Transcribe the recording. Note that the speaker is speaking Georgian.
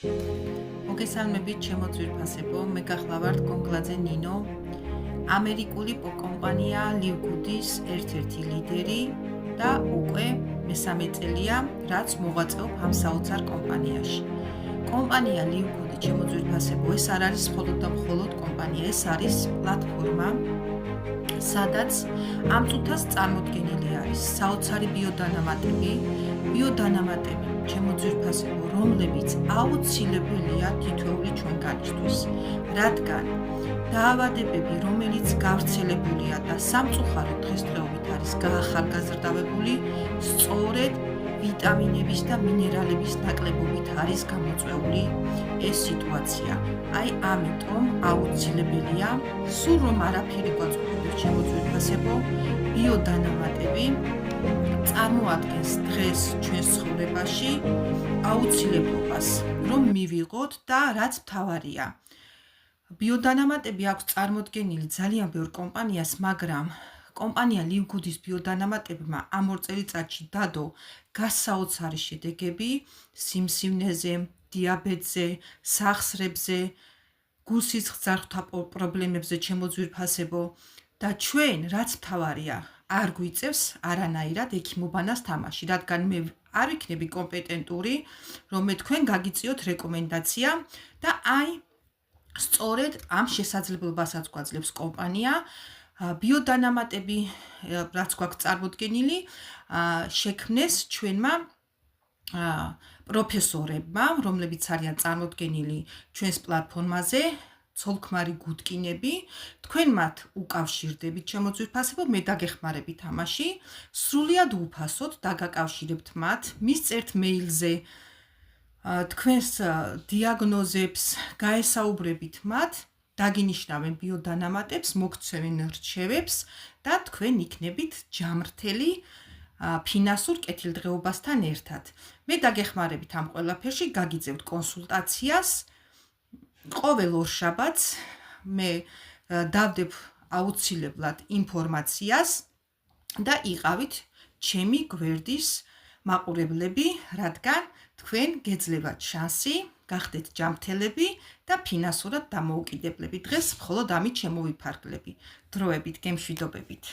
მოგესალმებით ჩემო ძვირფასებო, მე გახლავართ კონგლაძე ნინო, ამერიკული კომპანია ლივგუდის ერთ-ერთი ლიდერი და უკვე მესამე წელია, რაც მოვაწევ ამ საოცარ კომპანიაში. კომპანია ლივგუდი, ჩემო ძვირფასებო, ეს არ არის მხოლოდ და მხოლოდ კომპანია, ეს არის პლატფორმა, სადაც ამ წუთას წარმოდგენილი არის საოცარი ბიოდანამატები, ჩემო ძვირფასებო, რომლებიც აუცილებელია თითოეული ჩვენგანისთვის, რადგან დაავადებები, რომელიც გავრცელებულია და სამწუხაროდ დღესდღეობით არის გაახალგაზრდავებული, სწორედ ვიტამინების და მინერალების ნაკლებობით არის გამოწვეული ეს სიტუაცია. აი ამიტომ აუცილებელია, სულ რომ არაფერი გვაწყვეტოს, ჩემო ძვირფასებო, ბიოდანამატები წარმოადგენს დღეს ჩვენს ცხოვრებაში აუცილებლობას, რომ მივიღოთ და რაც მთავარია. ბიოდანამატები აქვს წარმოდგენილი ძალიან ბევრ კომპანიას, მაგრამ კომპანია ლივგუდის ბიოდანამატებმა ამ 2 წელიწადში დადო გასაოცარი შედეგები სიმსივნეზე, დიაბეტზე, სახსრებზე, გულსისხლძარღვთა პრობლემებზე, ჩემო ძვირფასებო და ჩვენ რაც მთავარია არ გვიწევს არანაირად ექიმობანას თამაში, რადგან მე არ ვიქნები კომპეტენტური, რომ მე თქვენ გაგიწიოთ რეკომენდაცია და აი სწორედ ამ შესაძლებლობასაც გვაძლევს კომპანია ბიოდანამატები, რაც გვაქვს წარმოდგენილი, შექმნეს ჩვენმა პროფესორებმა, რომლებიც არიან წარმოდგენილი ჩვენს პლატფორმაზე, ცოლქმარი გუდკინები, თქვენ მათ უკავშირდებით, ჩემო ძვირფასებო, მე დაგეხმარებით ამაში, სრულიად უფასოდ დაგაკავშირებთ მათ, მისწერთ მეილზე თქვენს დიაგნოზებს, გაესაუბრებით მათ, დაგინიშნავენ ბიოდანამატებს, მოგცემენ რჩევებს და თქვენ იქნებით ჯამრთელი ფინანსურ კეთილდღეობასთან ერთად. მე დაგეხმარებით ამ ყველაფერში, გაგიძევთ კონსულტაციას, ყოველ ორშაბათს მე დავდებ აუცილებლად ინფორმაციას და იყავით ჩემი გვერდის მაყურებლები, რადგან თქვენ გეძლევათ შანსი, გახდეთ ჯანმრთელები და ფინანსურად დამოუკიდებლები. დღეს მხოლოდ ამით შემოვიფარგლები. დროებით, გემშვიდობებით.